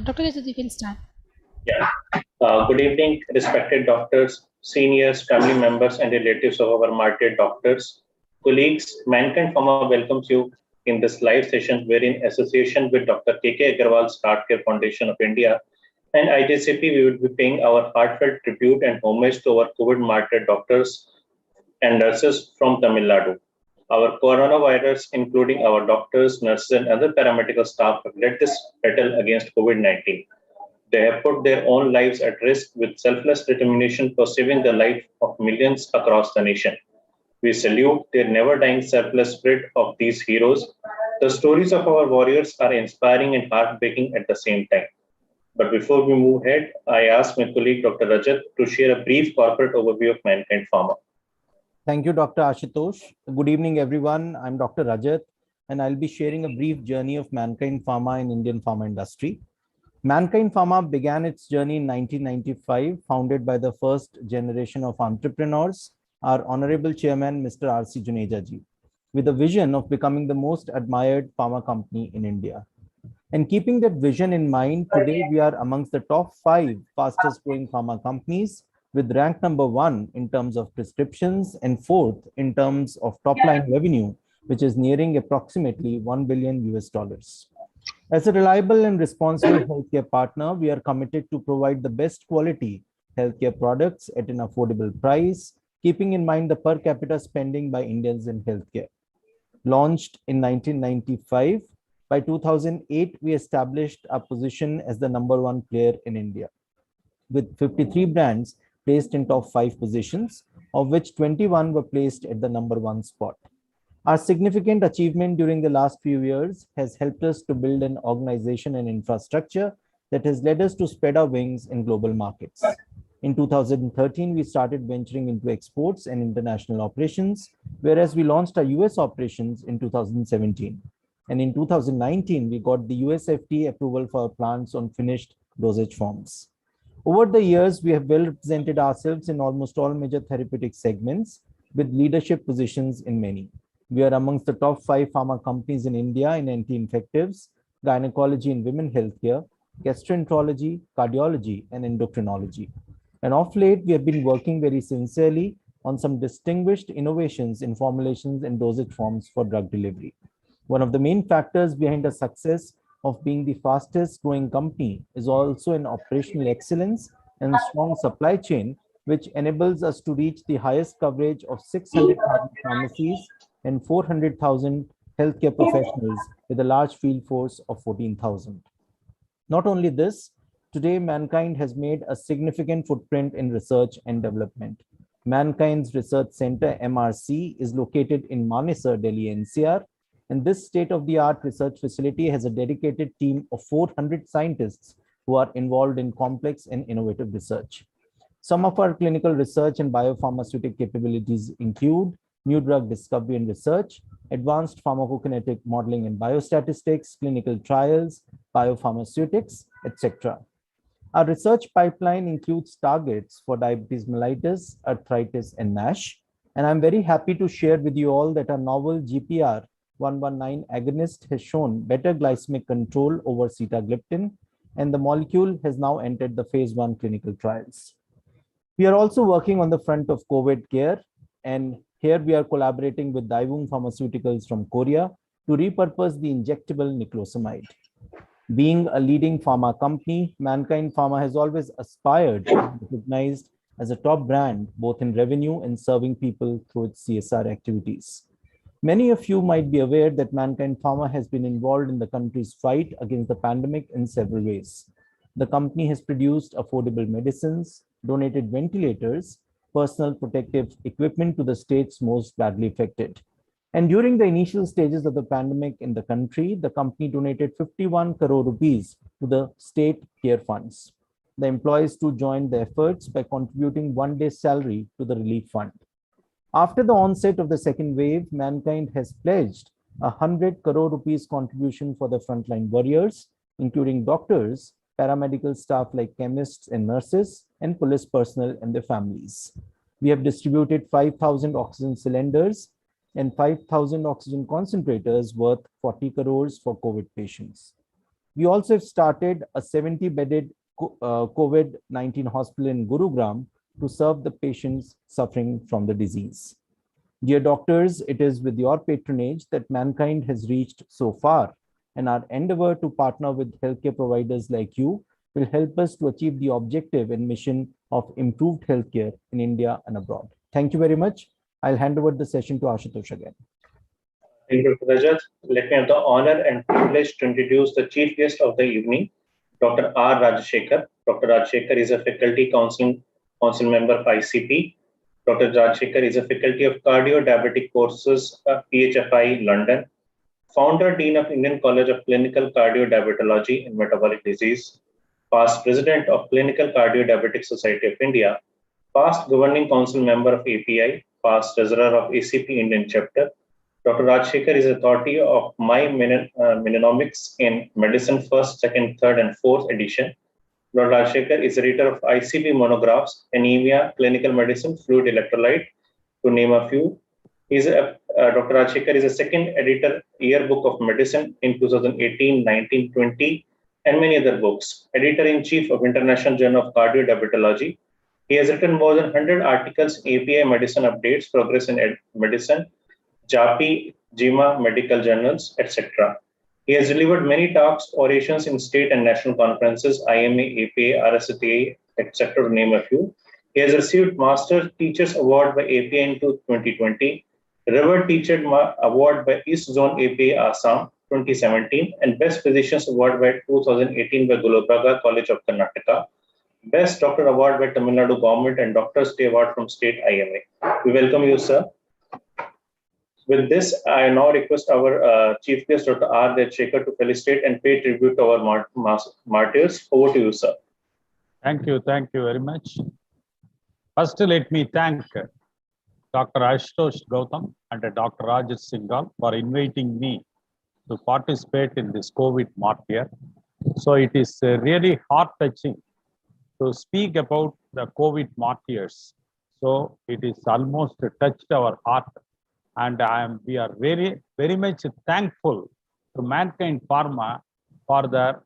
Dr. Rajat, you can start. Yeah. Good evening, respected doctors, seniors, family members, and relatives of our martyred doctors, colleagues. Mankind Pharma welcomes you in this live session, where in association with Dr. K.K. Agarwal's Heart Care Foundation of India and IGCP, we will be paying our heartfelt tribute and homage to our COVID martyred doctors and nurses from Tamil Nadu. Our coronavirus, including our doctors, nurses, and other paramedical staff, have led this battle against COVID 19. They have put their own lives at risk with selfless determination for saving the life of millions across the nation. We salute their never dying selfless spirit of these heroes. The stories of our warriors are inspiring and heartbreaking at the same time. But before we move ahead, I ask my colleague Dr. Rajat to share a brief corporate overview of Mankind Pharma. Thank you, Dr. Ashutosh. Good evening, everyone. I'm Dr. Rajat, and I'll be sharing a brief journey of Mankind Pharma in Indian pharma industry. Mankind Pharma began its journey in 1995, founded by the first generation of entrepreneurs, our Honorable Chairman, Mr. R.C. Juneja ji, with a vision of becoming the most admired pharma company in India. And keeping that vision in mind, today we are amongst the top 5 fastest growing pharma companies, with rank number 1 in terms of prescriptions and 4th in terms of top line revenue, which is nearing approximately $1 billion US. As a reliable and responsible healthcare partner, we are committed to provide the best quality healthcare products at an affordable price, keeping in mind the per capita spending by Indians in healthcare. Launched in 1995, by 2008, we established our position as the number 1 player in India, with 53 brands placed in top 5 positions, of which 21 were placed at the number 1 spot. Our significant achievement during the last few years has helped us to build an organization and infrastructure that has led us to spread our wings in global markets. In 2013, we started venturing into exports and international operations, whereas we launched our US operations in 2017. And in 2019, we got the US FDA approval for our plants on finished dosage forms. Over the years, we have well represented ourselves in almost all major therapeutic segments, with leadership positions in many. We are amongst the top 5 pharma companies in India in anti-infectives, gynecology and women healthcare, gastroenterology, cardiology, and endocrinology. And of late, we have been working very sincerely on some distinguished innovations in formulations and dosage forms for drug delivery. One of the main factors behind the success of being the fastest growing company is also an operational excellence and strong supply chain, which enables us to reach the highest coverage of 600,000 pharmacies and 400,000 healthcare professionals with a large field force of 14,000. Not only this, today Mankind has made a significant footprint in research and development. Mankind's Research Center, MRC, is located in Manesar, Delhi, NCR, and this state-of-the-art research facility has a dedicated team of 400 scientists who are involved in complex and innovative research. Some of our clinical research and biopharmaceutical capabilities include new drug discovery and research, advanced pharmacokinetic modeling and biostatistics, clinical trials, biopharmaceutics, etc. Our research pipeline includes targets for diabetes mellitus, arthritis, and NASH. And I'm very happy to share with you all that our novel GPR 119 agonist has shown better glycemic control over sitagliptin, and the molecule has now entered the phase 1 clinical trials. We are also working on the front of COVID care, and here we are collaborating with Daewoo Pharmaceuticals from Korea to repurpose the injectable niclosamide. Being a leading pharma company, Mankind Pharma has always aspired to be recognized as a top brand, both in revenue and serving people through its CSR activities. Many of you might be aware that Mankind Pharma has been involved in the country's fight against the pandemic in several ways. The company has produced affordable medicines, donated ventilators, personal protective equipment to the states most badly affected. And during the initial stages of the pandemic in the country, the company donated 51 crore rupees to the state care funds. The employees too joined the efforts by contributing 1 day's salary to the relief fund. After the onset of the second wave, Mankind has pledged 100 crore rupees contribution for the frontline warriors, including doctors, paramedical staff like chemists and nurses, and police personnel and their families. We have distributed 5,000 oxygen cylinders and 5,000 oxygen concentrators worth 40 crores for COVID patients. We also have started a 70-bedded COVID-19 hospital in Gurugram to serve the patients suffering from the disease. Dear doctors, it is with your patronage that Mankind has reached so far, and our endeavor to partner with healthcare providers like you will help us to achieve the objective and mission of improved healthcare in India and abroad. Thank you very much. I'll hand over the session to Ashutosh again. Thank you, Dr. Rajat. Let me have the honor and privilege to introduce the chief guest of the evening, Dr. R. Rajashekhar. Dr. Rajashekhar is a faculty council member of ICP. Dr. Rajashekhar is a faculty of cardio-diabetic courses, PHFI, London, founder, Dean of Indian College of Clinical Cardio-Diabetology and Metabolic Disease, past president of Clinical Cardio-Diabetic Society of India, past governing council member of API, past treasurer of ACP Indian chapter. Dr. Rajashekhar is authority of My Mnemomics in Medicine First, Second, Third, and Fourth edition. Dr. Rajashekhar is editor of ICP monographs, Anemia, Clinical Medicine, Fluid Electrolyte, to name a few. Dr. Rajashekhar is a second editor, Yearbook of Medicine in 2018, 19, 20, and many other books. Editor-in-chief of International Journal of Cardio-Diabetology. He has written more than 100 articles in API Medicine Updates, Progress in Medicine, JAPI, JIMA, medical journals, etc. He has delivered many talks, orations in state and national conferences, IMA, APA, RSTA, etc. to name a few. He has received Master Teachers Award by APA in 2020, River Teacher Award by East Zone APA Assam 2017, and Best Physicians Award by 2018 by Gulbarga College of Karnataka, Best Doctor Award by Tamil Nadu Government, and Doctor's Day Award from State IMA. We welcome you, sir. With this, I now request our chief guest, Dr. R. Rajashekhar, to felicitate and pay tribute to our martyrs. Over to you, sir. Thank you very much. First, let me thank Dr. Ashutosh Gautam and Dr. Rajat Singhal for inviting me to participate in this COVID martyr. So it is really heart-touching to speak about the COVID martyrs. So it is almost touched our heart. And we are very much thankful to Mankind Pharma for their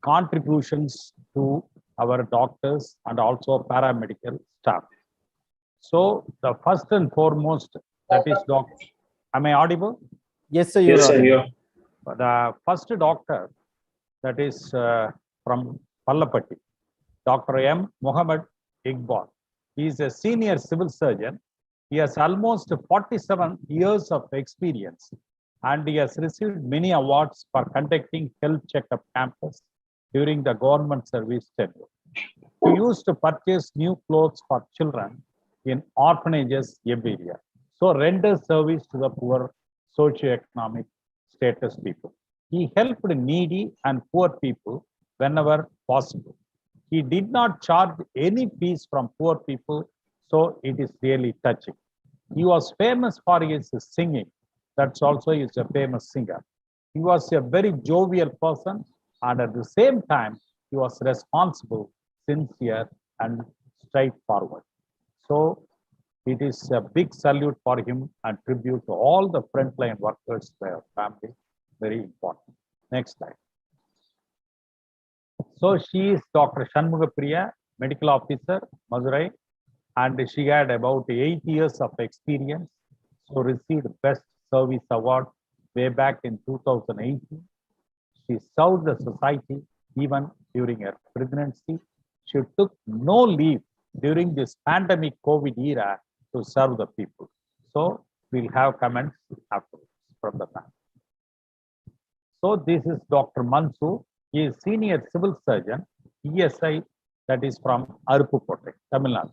contributions to our doctors and also paramedical staff. So the first and foremost, that is doctor. Am I audible? Yes, sir. Yes, sir. The first doctor, that is from Pallapatti, Dr. M. Muhammad Iqbal. He is a senior civil surgeon. He has almost 47 years of experience, and he has received many awards for conducting health checkup campus during the government service tenure. He used to purchase new clothes for children in orphanages every year. So render service to the poor socioeconomic status people. He helped needy and poor people whenever possible. He did not charge any fees from poor people, so it is really touching. He was famous for his singing. That's also he is a famous singer. He was a very jovial person, and at the same time, he was responsible, sincere, and straightforward. So it is a big salute for him and tribute to all the frontline workers, their family. Very important. Next slide. So she is Dr. Shanmugapriya, medical officer, Madurai, and she had about 8 years of experience. So received Best Service Award way back in 2018. She served the society even during her pregnancy. She took no leave during this pandemic COVID era to serve the people. So we'll have comments afterwards from the panel. So this is Dr. Mansoor. He is senior civil surgeon, ESI, that is from Aruppukkottai, Tamil Nadu.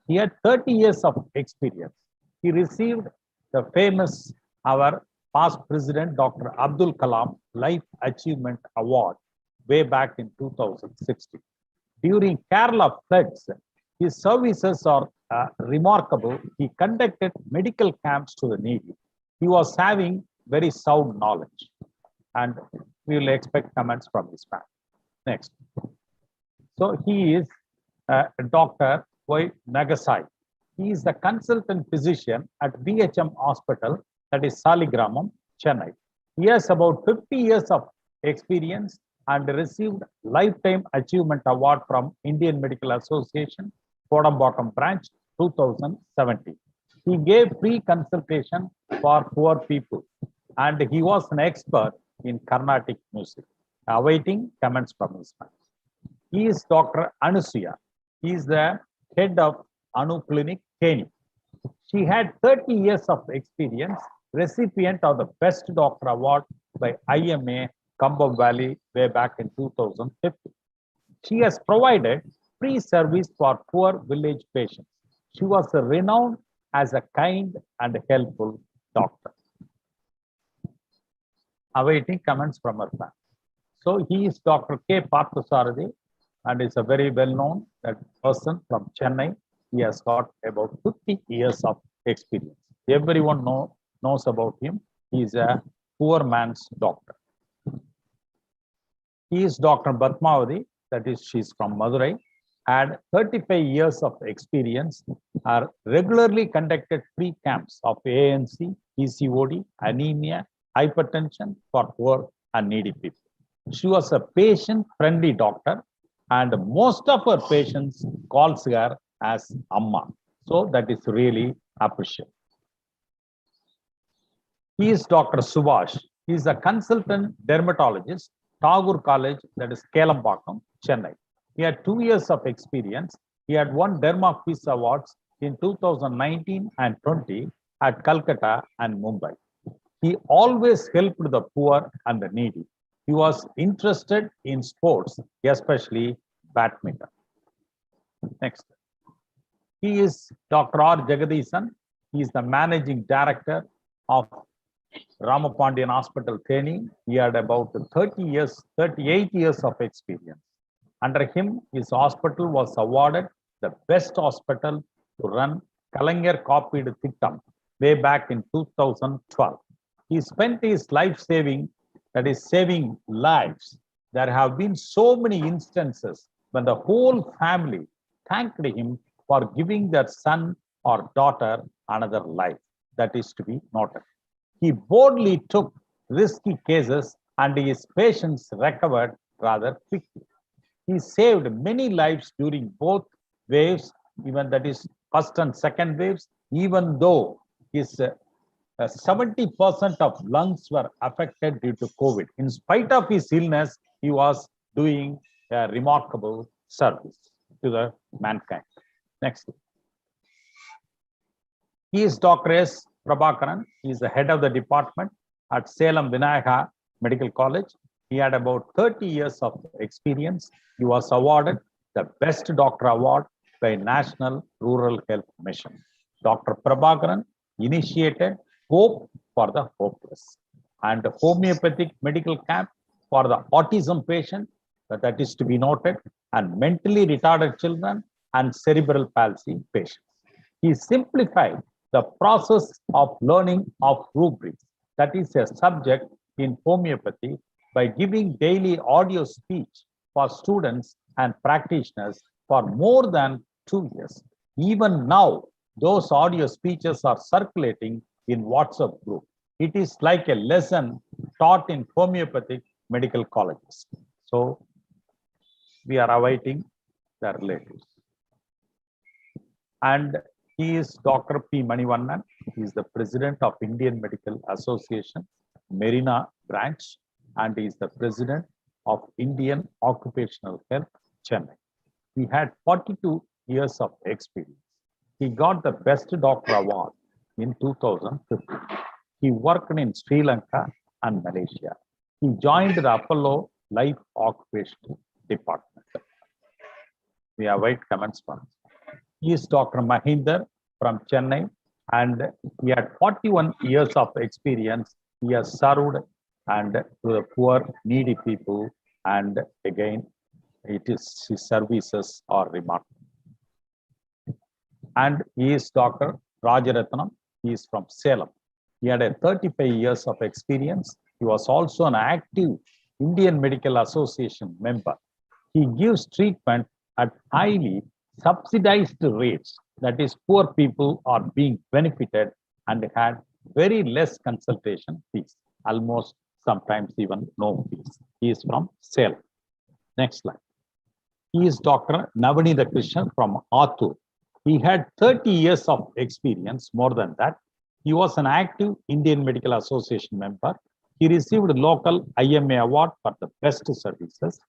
He had 30 years of experience. He received the famous, our past president, Dr. Abdul Kalam Life Achievement Award way back in 2016. During Kerala floods, his services are remarkable. He conducted medical camps to the needy. He was having very sound knowledge, and we will expect comments from this man. Next. So he is Dr. Y. Nagasai. He is the consultant physician at BHM Hospital, that is Saligramam, Chennai. He has about 50 years of experience and received Lifetime Achievement Award from Indian Medical Association, Kodambakkam branch, 2017. He gave free consultation for poor people and he was an expert in Carnatic music. Awaiting comments from his friends. He is Dr. Anusuya. He is the head of Anu Clinic, Kenya. She had 30 years of experience, recipient of the Best Doctor Award by IMA Kambam Valley way back in 2015. She has provided free service for poor village patients. She was renowned as a kind and helpful doctor. Awaiting comments from her family. So he is Dr. K. Parthasarathi and is a very well-known person from Chennai. He has got about 50 years of experience. Everyone knows about him. He is a poor man's doctor. He is Dr. Batmavati, that is, she's from Madurai, had 35 years of experience, are regularly conducted free camps of ANC, PCOD, anemia, hypertension for poor and needy people. She was a patient-friendly doctor, and most of her patients calls her as Amma. So that is really appreciated. He is Dr. Subhash. He is a consultant dermatologist, Tagore College, that is Kelambakam, Chennai. He had 2 years of experience. He had won Derma Peace Awards in 2019 and 20 at Calcutta and Mumbai. He always helped the poor and the needy. He was interested in sports, especially badminton. Next. He is Dr. R. Jagadishan. He is the managing director of Ramapandian Hospital, Theni. He had about 38 years of experience. Under him, his hospital was awarded the best hospital to run Kalanger copied Thittam way back in 2012. He spent his life saving, that is saving lives. There have been so many instances when the whole family thanked him for giving their son or daughter another life. That is to be noted. He boldly took risky cases and his patients recovered rather quickly. He saved many lives during both waves, even that is first and second waves, even though his 70% of lungs were affected due to COVID. In spite of his illness, he was doing a remarkable service to the mankind. Next. He is Dr. S. Prabhakaran. He is the head of the department at Salem Vinayaka Medical College. He had about 30 years of experience. He was awarded the Best Doctor Award by National Rural Health Mission. Dr. Prabhakaran initiated Hope for the Hopeless and homeopathic medical camp for the autism patient, that is to be noted, and mentally retarded children and cerebral palsy patients. He simplified the process of learning of rubrics, that is a subject in homeopathy, by giving daily audio speech for students and practitioners for more than 2 years. Even now, those audio speeches are circulating in WhatsApp group. It is like a lesson taught in homeopathic medical colleges. So we are awaiting the relatives. And he is Dr. P. Manivannan. He is the president of Indian Medical Association, Merina branch, and he is the president of Indian Occupational Health, Chennai. He had 42 years of experience. He got the Best Doctor Award in 2015. He worked in Sri Lanka and Malaysia. He joined the Apollo Life Occupational Department. We await comments from him. He is Dr. Mahinder from Chennai, and he had 41 years of experience. He has served and to the poor, needy people, and again, his services are remarkable. And he is Dr. Rajaratnam. He is from Salem. He had a 35 years of experience. He was also an active Indian Medical Association member. He gives treatment at highly subsidized rates. That is, poor people are being benefited and had very less consultation fees, almost sometimes even no fees. He is from Salem. Next slide. He is Dr. Navanitha Krishnan from Attur. He had 30 years of experience, more than that. He was an active Indian Medical Association member. He received local IMA award for the best services.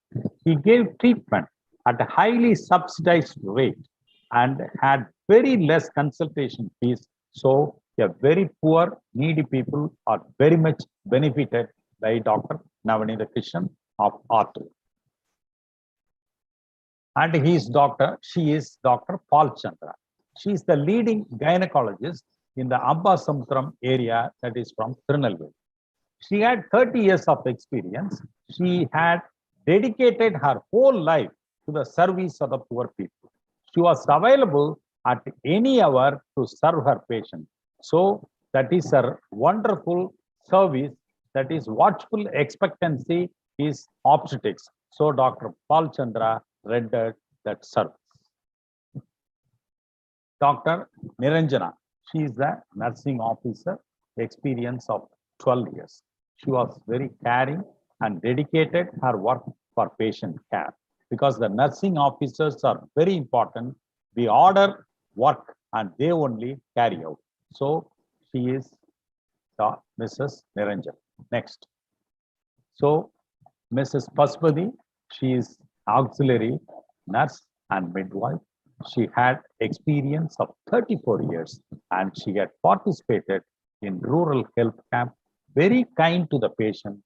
He gave treatment at a highly subsidized rate and had very less consultation fees. So, a very poor, needy people are very much benefited by Dr. Navanitha Krishnan of Attur. And she is Dr. Paul Chandra. She is the leading gynecologist in the Ambasamutram area, that is from Tirunelveli. She had 30 years of experience. She had dedicated her whole life to the service of the poor people. She was available at any hour to serve her patients. So that is her wonderful service. That is watchful expectancy is obstetrics. So Dr. Paul Chandra rendered that service. Dr. Niranjana, she is the nursing officer, experience of 12 years. She was very caring and dedicated her work for patient care, because the nursing officers are very important. We order work and they only carry out. So she is Mrs. Niranjan. Next. So Mrs. Pasupati, she is auxiliary nurse and midwife. She had experience of 34 years and she had participated in rural health camp, very kind to the patient,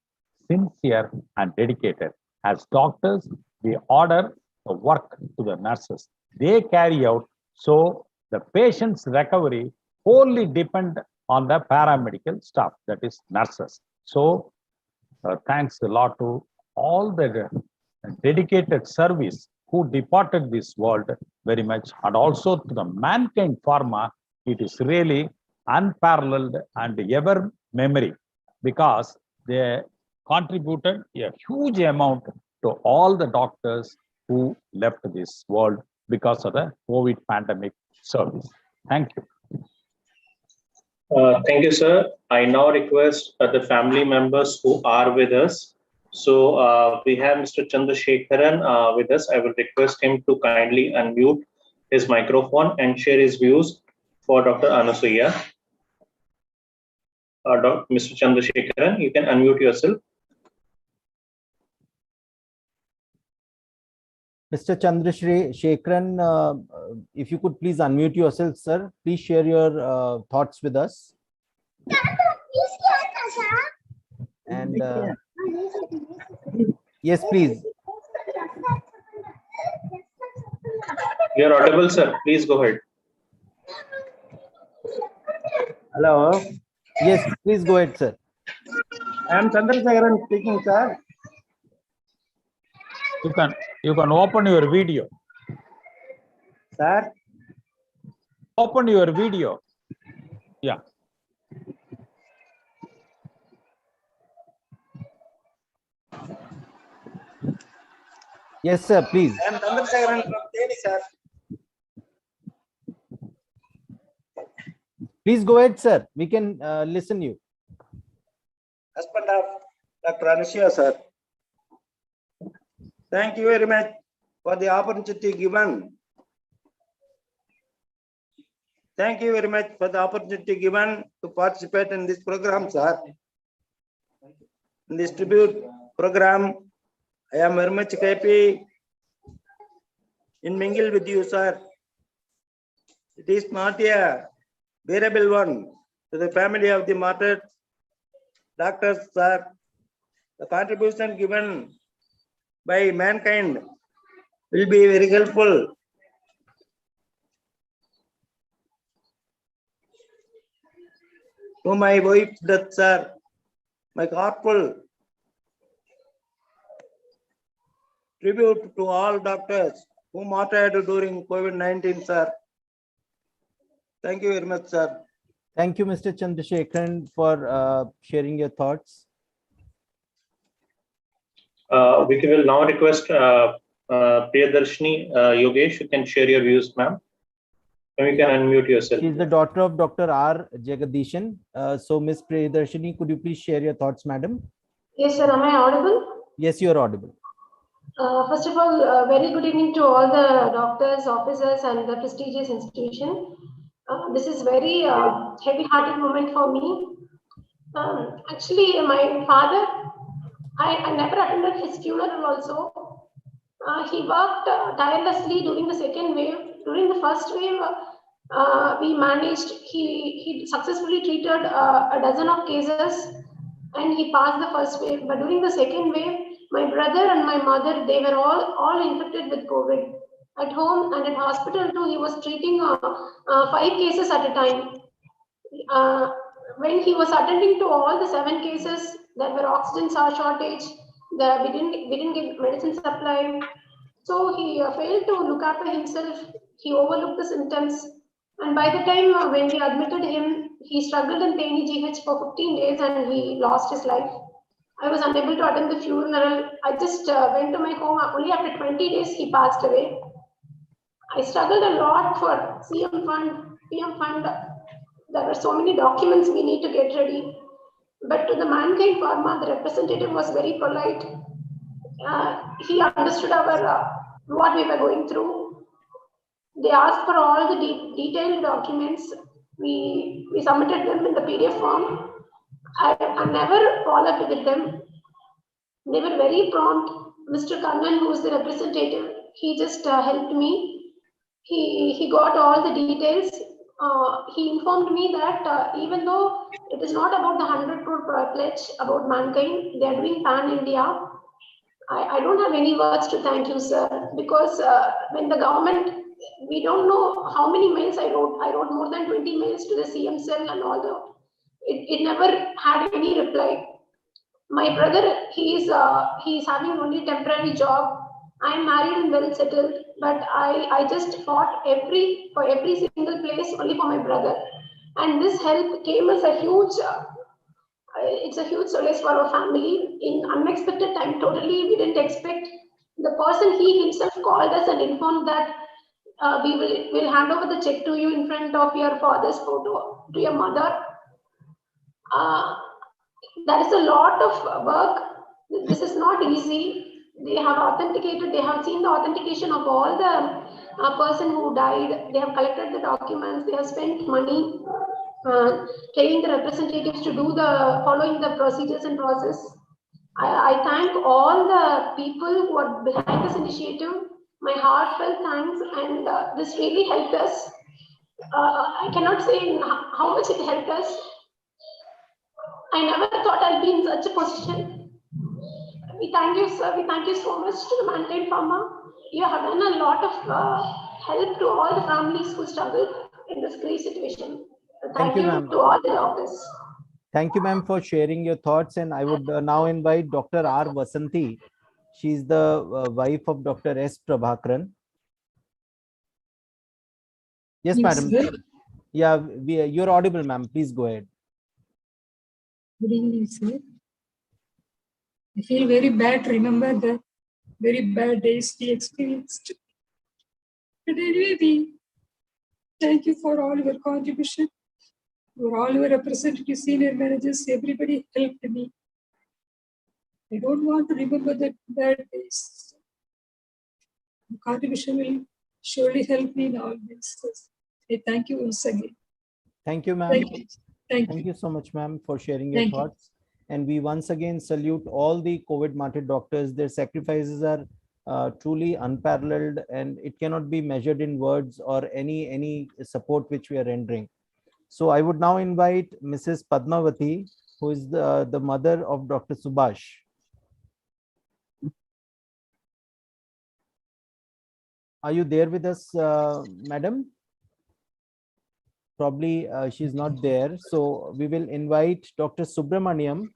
sincere and dedicated. As doctors, we order the work to the nurses. They carry out, so the patient's recovery wholly depend on the paramedical staff, that is nurses. So thanks a lot to all the dedicated service who departed this world very much, and also to the Mankind Pharma. It is really unparalleled and ever memory, because they contributed a huge amount to all the doctors who left this world because of the COVID pandemic service. Thank you. Thank you, sir. I now request the family members who are with us. So we have Mr. Chandrasekharan with us. I will request him to kindly unmute his microphone and share his views for Dr. Anasuya. Mr. Chandrasekharan, you can unmute yourself. Mr. Chandrasekharan, if you could please unmute yourself, sir. Please share your thoughts with us. And yes, please. You're audible, sir. Please go ahead. Hello. Yes, please go ahead, sir. I am Chandrasekharan speaking, sir. You can open your video. Sir. Open your video. Yeah. Yes, sir, please. I am Chandrasekharan from Delhi, sir. Please go ahead, sir. We can listen you. Husband of Dr. Anasuya, sir. Thank you very much for the opportunity given. Thank you very much for the opportunity given to participate in this program, sir. In this tribute program, I am very much happy in mingle with you, sir. It is not a bearable one to the family of the martyred doctors, sir. The contribution given by Mankind will be very helpful. To my wife's death, sir, my heartful tribute to all doctors who martyred during COVID-19, sir. Thank you very much, sir. Thank you, Mr. Chandrasekharan, for sharing your thoughts. We will now request Priyadarshini Yogesh. You can share your views, ma'am. And you can unmute yourself. She is the daughter of Dr. R. Jagadishan. So, Ms. Priyadarshini, could you please share your thoughts, madam? Yes, sir. Am I audible? Yes, you are audible. First of all, very good evening to all the doctors, officers, and the prestigious institution. This is very heavy-hearted moment for me. Actually, my father, I never attended his funeral also. He worked tirelessly during the second wave. During the first wave, we managed, he successfully treated a dozen of cases and he passed the first wave. But during the second wave, my brother and my mother, they were all infected with COVID. At home and at hospital too, he was treating 5 cases at a time. When he was attending to all the 7 cases, there were oxygen shortage. We didn't get medicine supply. So he failed to look after himself. He overlooked the symptoms. And by the time when we admitted him, he struggled in Paini GH for 15 days and he lost his life. I was unable to attend the funeral. I just went to my home. Only after 20 days, he passed away. I struggled a lot for CM Fund, PM Fund. There were so many documents we need to get ready. But to the Mankind Pharma, the representative was very polite. He understood our what we were going through. They asked for all the detailed documents. We submitted them in the PDF form. I never followed with them. They were very prompt. Mr. Kannan, who is the representative, he just helped me. He got all the details. He informed me that even though it is not about the 100 crore pledge about Mankind, they are doing pan-India. I don't have any words to thank you, sir, because when the government, we don't know how many mails I wrote. I wrote more than 20 mails to the CM cell and all the, it never had any reply. My brother, he's having only temporary job. I'm married and well settled, but I just fought for every single place only for my brother. And this help came as a huge, it's a huge solace for our family in unexpected time. Totally, we didn't expect. The person, he himself called us and informed that we'll hand over the check to you in front of your father's photo, to your mother. There is a lot of work. This is not easy. They have authenticated, they have seen the authentication of all the person who died. They have collected the documents. They have spent money training the representatives to do following the procedures and process. I thank all the people who are behind this initiative. My heartfelt thanks, and this really helped us. I cannot say how much it helped us. I never thought I'd be in such a position. We thank you, sir. We thank you so much to the Mankind Pharma. You have done a lot of help to all the families who struggle in this great situation. Thank you to all the doctors. Thank you, ma'am, for sharing your thoughts. And I would now invite Dr. R. Vasanthi. She's the wife of Dr. S. Prabhakaran. Yes, madam. Sir. Yeah, you're audible, ma'am. Please go ahead. Good evening, sir. I feel very bad to remember the very bad days we experienced. But anyway, we thank you for all your contribution, for all your representatives, senior managers, everybody helped me. I don't want to remember the bad days. The contribution will surely help me in all this. I thank you once again. Thank you, ma'am. Thank you. Thank you so much, ma'am, for sharing your thoughts. And we once again salute all the COVID-martyred doctors. Their sacrifices are truly unparalleled, and it cannot be measured in words or any support which we are rendering. So I would now invite Mrs. Padmavati, who is the mother of Dr. Subhash. Are you there with us, madam? Probably she's not there. So we will invite Dr. Subramaniam.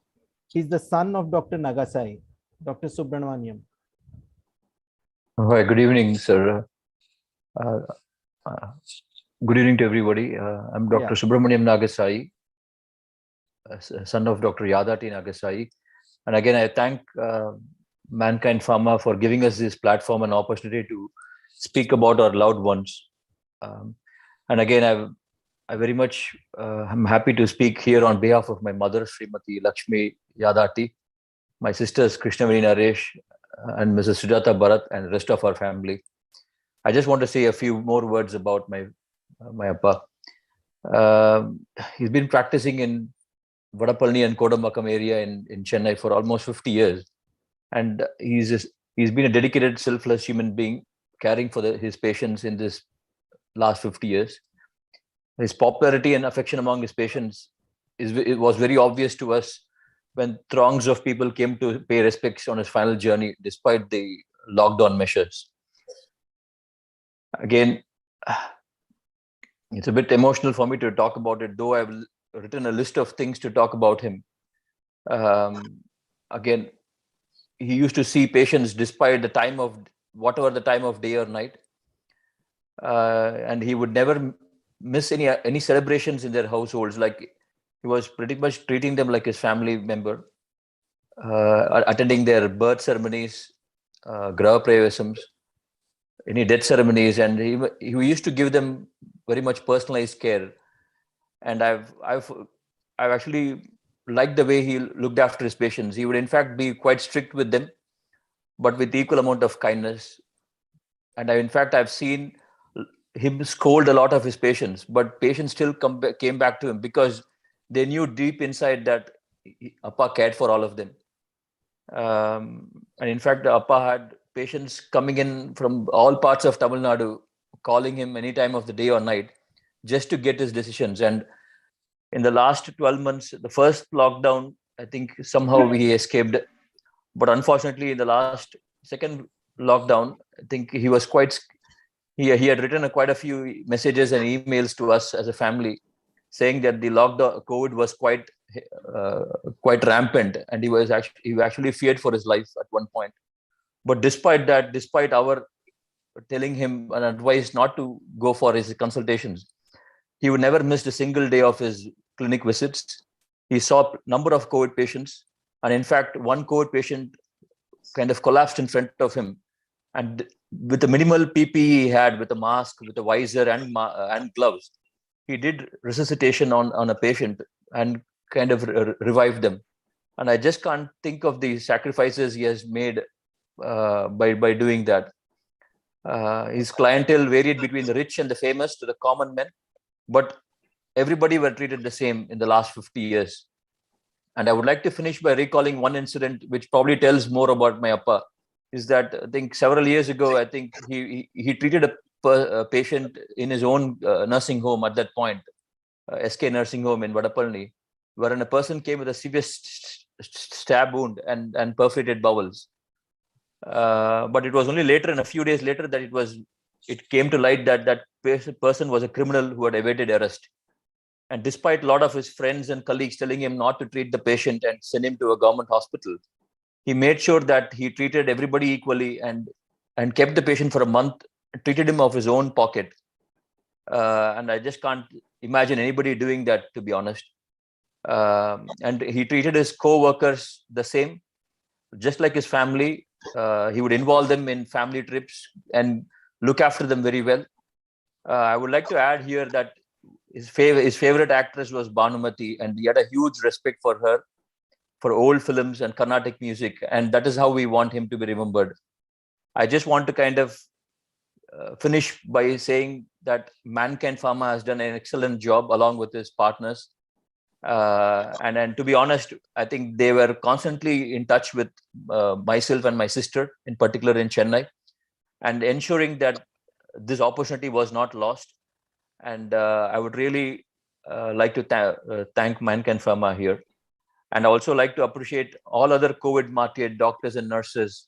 He's the son of Dr. Nagasai. Dr. Subramaniam. Hi, good evening, sir. Good evening to everybody. I'm Dr. Subramaniam Nagasai, son of Dr. Yadati Nagasai. And again, I thank Mankind Pharma for giving us this platform and opportunity to speak about our loved ones. And again, I very much am happy to speak here on behalf of my mother, Srimati Lakshmi Yadati. my sisters Krishnavini Naresh and Mrs. Sujata Bharat and rest of our family. I just want to say a few more words about my Appa. He's been practicing in Vadapalani and Kodambakkam area in Chennai for almost 50 years. And he's been a dedicated, selfless human being, caring for his patients in this last 50 years. His popularity and affection among his patients it was very obvious to us when throngs of people came to pay respects on his final journey, despite the lockdown measures. Again, it's a bit emotional for me to talk about it, though I've written a list of things to talk about him. Again, he used to see patients despite the time of whatever the time of day or night, and he would never miss any celebrations in their households. Like, he was pretty much treating them like his family member, attending their birth ceremonies, graha pravesams, any death ceremonies, and he used to give them very much personalized care. And I've actually liked the way he looked after his patients. He would in fact be quite strict with them, but with equal amount of kindness. And I've seen him scold a lot of his patients, but patients still came back to him because they knew deep inside that Appa cared for all of them. And in fact, Appa had patients coming in from all parts of Tamil Nadu, calling him any time of the day or night just to get his decisions. And in the last 12 months, the first lockdown, I think somehow we escaped. But unfortunately, in the second lockdown, I think he was he had written quite a few messages and emails to us as a family, saying that the lockdown COVID was quite rampant, and he actually feared for his life at one point. But despite that, despite our telling him an advice not to go for his consultations, he would never miss a single day of his clinic visits. He saw a number of COVID patients, and in fact, one COVID patient kind of collapsed in front of him, and with the minimal PPE he had, with a mask, with a visor and gloves, he did resuscitation on a patient and kind of revived them. And I just can't think of the sacrifices he has made by doing that. His clientele varied between the rich and the famous to the common men, but everybody were treated the same in the last 50 years. And I would like to finish by recalling one incident which probably tells more about my Appa. Is that I think several years ago, I think he treated a patient in his own nursing home at that point, SK nursing home in Vadapalani, wherein a person came with a severe stab wound and perforated bowels. But it was only later, and a few days later, that it came to light that person was a criminal who had evaded arrest. And despite a lot of his friends and colleagues telling him not to treat the patient and send him to a government hospital, he made sure that he treated everybody equally and kept the patient for a month, treated him off his own pocket. And I just can't imagine anybody doing that, to be honest. And he treated his co-workers the same, just like his family. He would involve them in family trips and look after them very well. I would like to add here that his favorite actress was Bhanumati, and he had a huge respect for her, for old films and Carnatic music, and that is how we want him to be remembered. I just want to kind of finish by saying that Mankind Pharma has done an excellent job along with his partners. And to be honest, I think they were constantly in touch with myself and my sister, in particular in Chennai, and ensuring that this opportunity was not lost. And I would really like to thank Mankind Pharma here. And I also like to appreciate all other COVID martyred doctors and nurses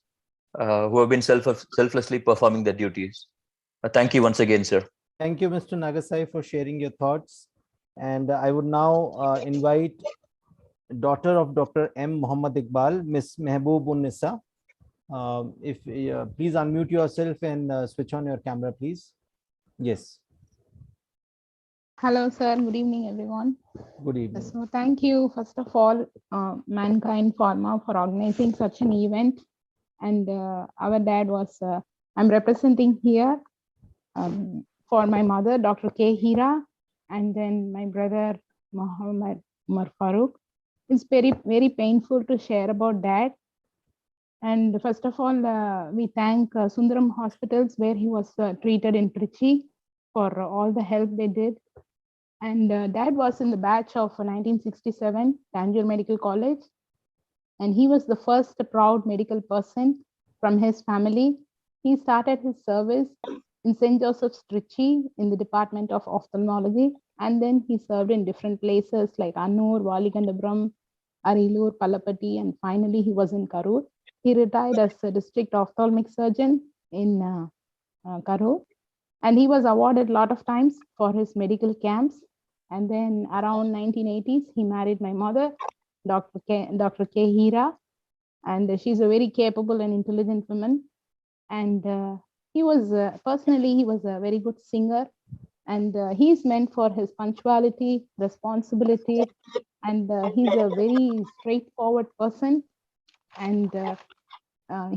who have been selflessly performing their duties. Thank you once again, sir. Thank you, Mr. Nagasai, for sharing your thoughts. And I would now invite daughter of Dr. M. Muhammad Iqbal, Ms. Mehboob Unnisa. Please unmute yourself and switch on your camera, please. Yes. Hello, sir. Good evening, everyone. Good evening. So thank you, first of all, Mankind Pharma for organizing such an event. And our dad was, I'm representing here for my mother, Dr. K. Hira, and then my brother, Muhammad Umar Farooq. It's very, very painful to share about that. And first of all, we thank Sundaram Hospitals, where he was treated in Trichy, for all the help they did. And Dad was in the batch of 1967, Tanjore Medical College. And he was the first proud medical person from his family. He started his service in St. Joseph's Trichy in the Department of Ophthalmology. And then he served in different places like Annur, Valigandabram, Arilur, Palapati, and finally he was in Karur. He retired as a district ophthalmic surgeon in Karur. And he was awarded a lot of times for his medical camps. And then around 1980s, he married my mother, Dr. K. Hira. And she's a very capable and intelligent woman. And he was, personally, he was a very good singer. And he's meant for his punctuality, responsibility, and he's a very straightforward person. And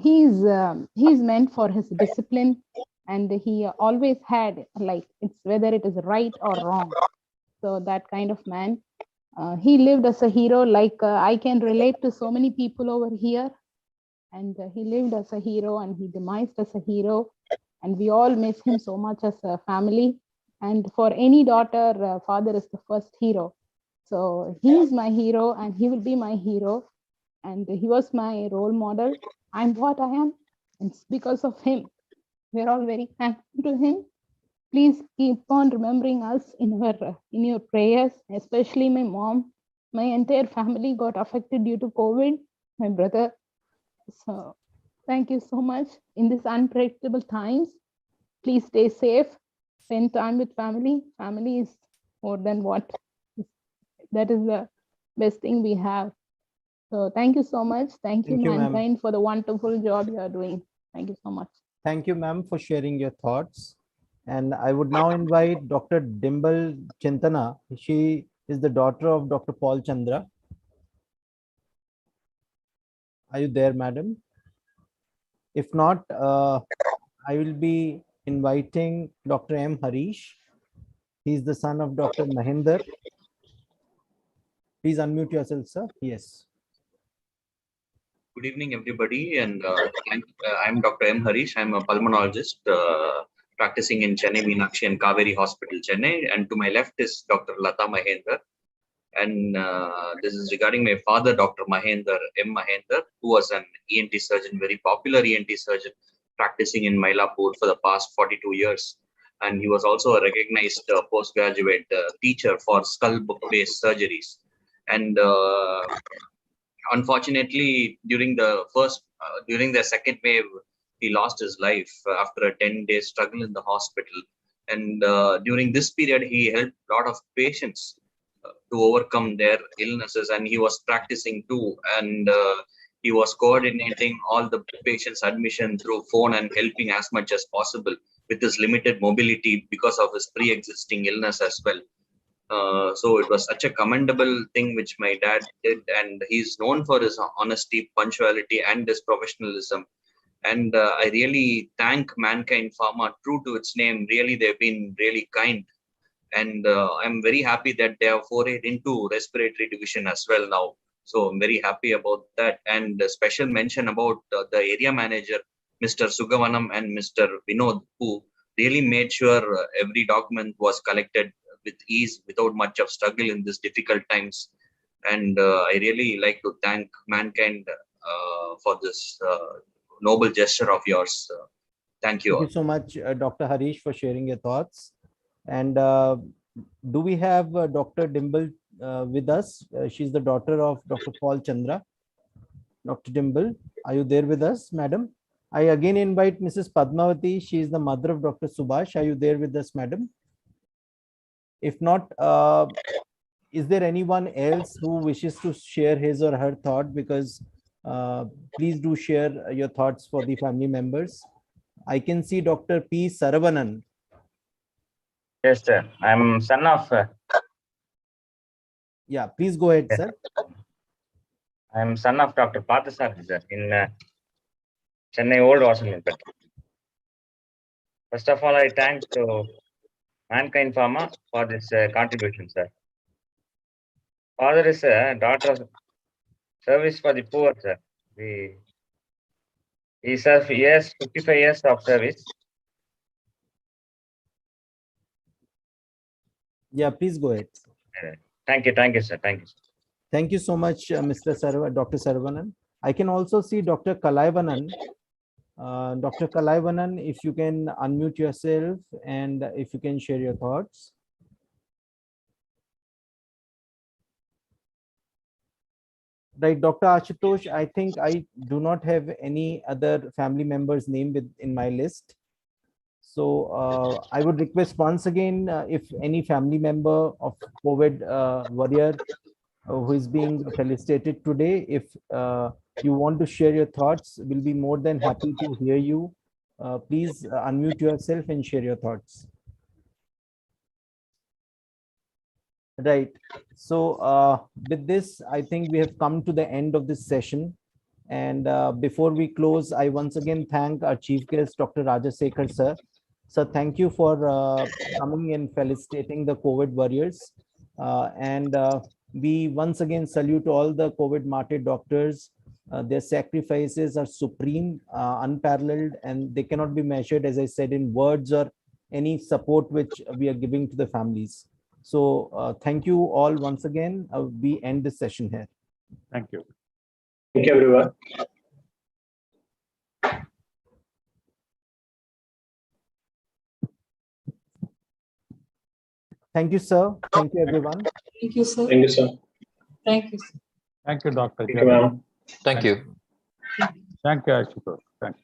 he's meant for his discipline, and he always had, like, it's whether it is right or wrong. So that kind of man. He lived as a hero, like I can relate to so many people over here. And he lived as a hero and he demised as a hero. And we all miss him so much as a family. And for any daughter, father is the first hero. So he is my hero and he will be my hero. And he was my role model. I'm what I am. It's because of him. We're all very thankful to him. Please keep on remembering us in your prayers, especially my mom. My entire family got affected due to COVID, my brother. So thank you so much. In these unpredictable times, please stay safe, spend time with family. Family is more than what. That is the best thing we have. So thank you so much. Thank you, Mankind, for the wonderful job you are doing. Thank you so much. Thank you, ma'am, for sharing your thoughts. And I would now invite Dr. Dimple Chintana. She is the daughter of Dr. Paul Chandra. Are you there, madam? If not, I will be inviting Dr. M. Harish. He's the son of Dr. Mahinder. Please unmute yourself, sir. Yes. Good evening, everybody. And I'm Dr. M. Harish. I'm a pulmonologist practicing in Chennai, Meenakshi and Kaveri Hospital, Chennai. And to my left is Dr. Lata Mahendra. And this is regarding my father, Dr. Mahendra, M. Mahendra, who was an ENT surgeon, very popular ENT surgeon, practicing in Mylapore for the past 42 years. And he was also a recognized postgraduate teacher for skull book-based surgeries. And unfortunately, during the second wave, he lost his life after a 10-day struggle in the hospital. And during this period, he helped a lot of patients to overcome their illnesses, and he was practicing too. And he was coordinating all the patients' admission through phone and helping as much as possible with his limited mobility because of his pre-existing illness as well. So it was such a commendable thing which my dad did, and he's known for his honesty, punctuality, and his professionalism. And I really thank Mankind Pharma, true to its name. Really, they've been really kind, and I'm very happy that they have forayed into respiratory division as well now. So I'm very happy about that. And a special mention about the area manager, Mr. Sugavanam and Mr. Vinod, who really made sure every document was collected with ease, without much of struggle in these difficult times. And I really like to thank Mankind for this noble gesture of yours. Thank you. Thank you so much, Dr. Harish, for sharing your thoughts. And do we have Dr. Dimple with us? She's the daughter of Dr. Paul Chandra. Dr. Dimple, are you there with us, madam? I again invite Mrs. Padmavati. She is the mother of Dr. Subhash. Are you there with us, madam? If not, is there anyone else who wishes to share his or her thought? Because please do share your thoughts for the family members. I can see Dr. P. Saravanan. Yes, sir. I'm son of. Yeah, please go ahead, sir. I'm son of Dr. Pathasarthi, sir, in Chennai Old Hospital. First of all, I thank to Mankind Pharma for this contribution, sir. Father is a daughter of service for the poor, sir. He has 55 years of service. Yeah, please go ahead. Thank you, sir. Thank you. Thank you so much, Dr. Saravanan. I can also see Dr. Kalaivanan. Dr. Kalaivanan, if you can unmute yourself and if you can share your thoughts. Right, Dr. Ashutosh, I think I do not have any other family members' name in my list. So I would request once again, if any family member of COVID warrior who is being felicitated today, if you want to share your thoughts, we'll be more than happy to hear you. Please unmute yourself and share your thoughts. Right. So with this, I think we have come to the end of this session. And before we close, I once again thank our chief guest, Dr. Rajasekhar sir. So thank you for coming and felicitating the COVID warriors. And we once again salute all the COVID martyr doctors. Their sacrifices are supreme, unparalleled, and they cannot be measured, as I said, in words or any support which we are giving to the families. So thank you all once again. We end this session here. Thank you. Thank you, everyone. Thank you, sir. Thank you, everyone. Thank you, sir. Thank you, sir. Thank you, sir. Thank you, Dr. Thank you, ma'am. Thank you. Thank you, Ashutosh. Thank you.